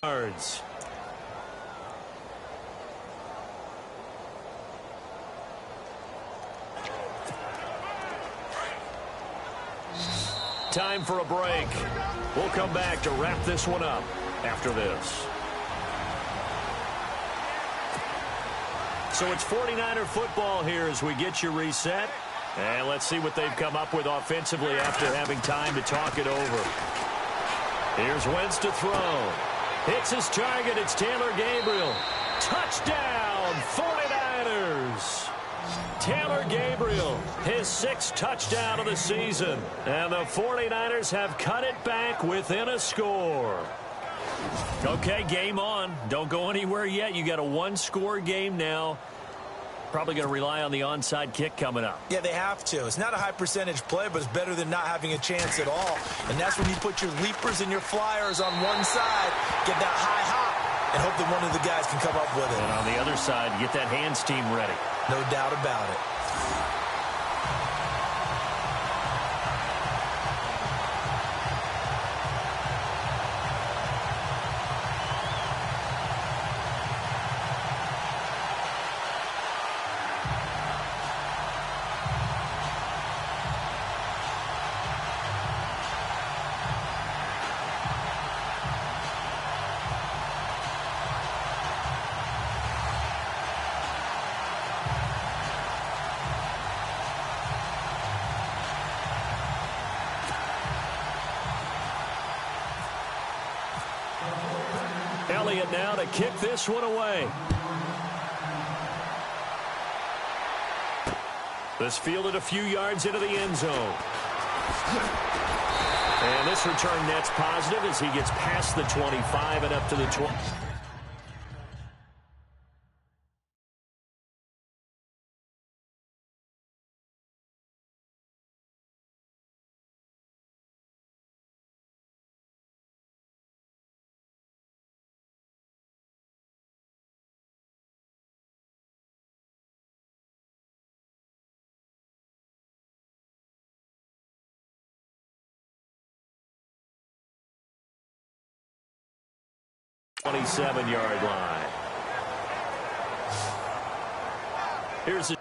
yards. Time for a break. We'll come back to wrap this one up after this. So it's 49er football here as we get you reset. And let's see what they've come up with offensively after having time to talk it over. Here's Wentz to throw. Hits his target. It's Taylor Gabriel. Touchdown, 49ers. Taylor Gabriel, his 6th touchdown of the season. And the 49ers have cut it back within a score. Okay, game on. Don't go anywhere yet. You got a 1-score game now. Probably going to rely on the onside kick coming up. Yeah, they have to. It's not a high percentage play, but it's better than not having a chance at all. And that's when you put your leapers and your flyers on one side, get that high hop, and hope that one of the guys can come up with it. And on the other side, get that hands team ready. No doubt about it. Elliott now to kick this one away. This fielded a few yards into the end zone. And this return net's positive as he gets past the 25 and up to the 20. Yard line. Here's a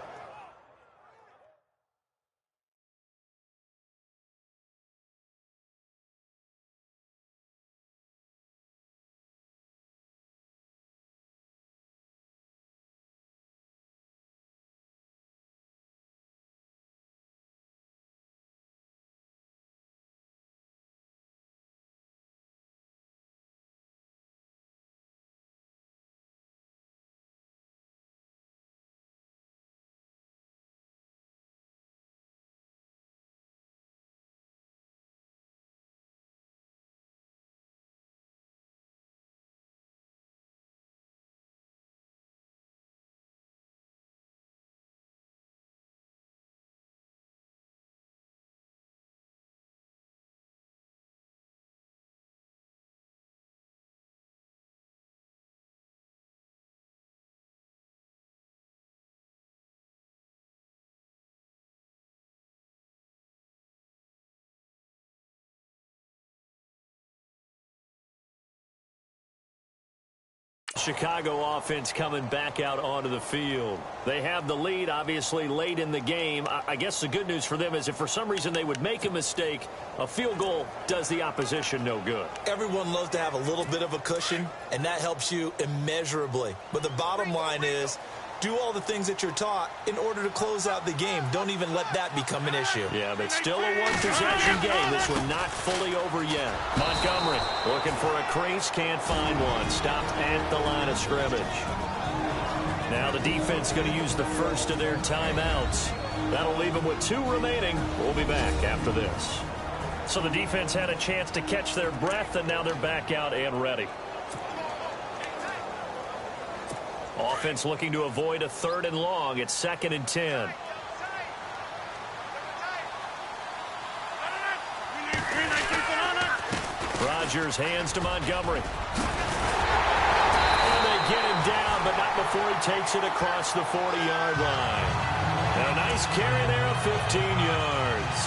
Chicago offense coming back out onto the field. They have the lead, obviously, late in the game. I guess the good news for them is if for some reason they would make a mistake, a field goal does the opposition no good. Everyone loves to have a little bit of a cushion, and that helps you immeasurably. But the bottom line is, do all the things that you're taught in order to close out the game. Don't even let that become an issue. Yeah, but still a one-possession game. This one not fully over yet. Montgomery looking for a crease, can't find one. Stopped at the line of scrimmage. Now the defense going to use the first of their timeouts. That'll leave them with 2 remaining. We'll be back after this. So the defense had a chance to catch their breath, and now they're back out and ready. Offense looking to avoid a 3rd and long. It's 2nd and 10. Rodgers hands to Montgomery. And they get him down, but not before he takes it across the 40-yard line. And a nice carry there of 15 yards.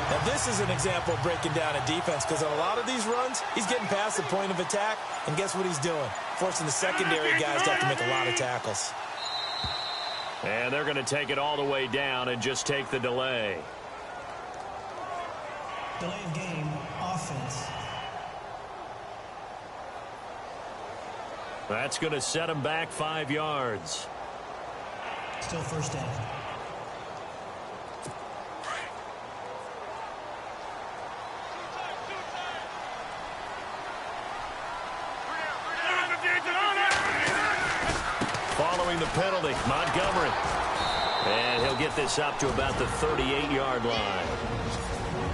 That this is an example of breaking down a defense, because on a lot of these runs, he's getting past the point of attack, and guess what he's doing? Forcing the secondary guys to have to make a lot of tackles. And they're going to take it all the way down and just take the delay. Delay of game, offense. That's going to set him back 5 yards. Still first down. Following the penalty, Montgomery. And he'll get this up to about the 38-yard line.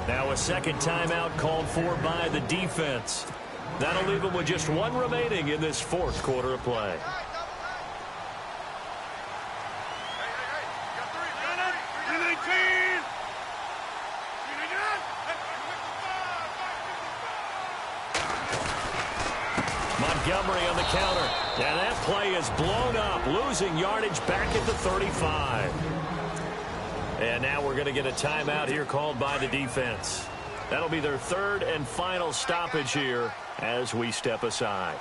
Now a second timeout called for by the defense. That'll leave him with just 1 remaining in this 4th quarter of play. Montgomery on the counter. And that play is blown up, losing yardage back at the 35. And now we're going to get a timeout here called by the defense. That'll be their 3rd and final stoppage here as we step aside.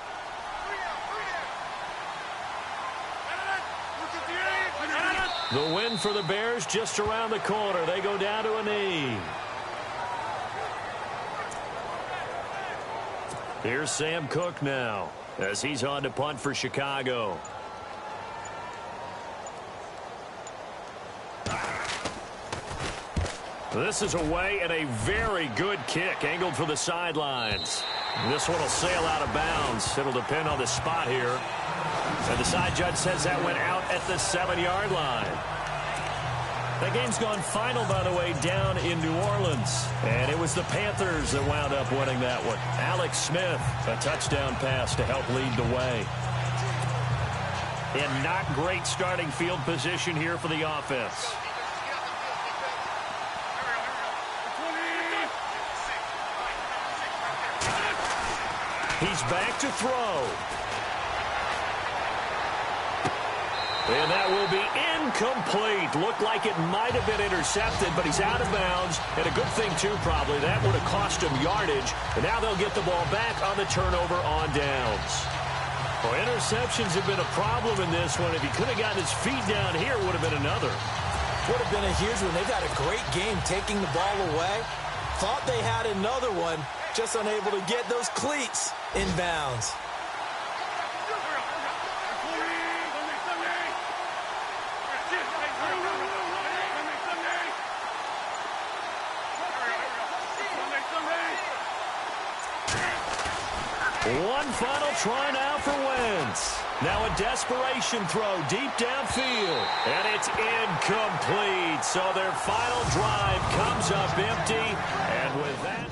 The win for the Bears just around the corner. They go down to a knee. Here's Sam Cook now as he's on to punt for Chicago. This is away and a very good kick angled for the sidelines. This one will sail out of bounds. It'll depend on the spot here. And the side judge says that went out at the 7-yard line. That game's gone final, by the way, down in New Orleans. And it was the Panthers that wound up winning that one. Alex Smith, a touchdown pass to help lead the way. And not great starting field position here for the offense. He's back to throw. And that will be incomplete. Looked like it might have been intercepted, but he's out of bounds. And a good thing, too, probably. That would have cost him yardage. And now they'll get the ball back on the turnover on downs. Well, interceptions have been a problem in this one. If he could have gotten his feet down here, it would have been another. Would have been a huge one. They've had a great game taking the ball away. Thought they had another one, just unable to get those cleats in bounds. One final try now for Wentz. Now a desperation throw deep downfield. And it's incomplete. So their final drive comes up empty. And with that...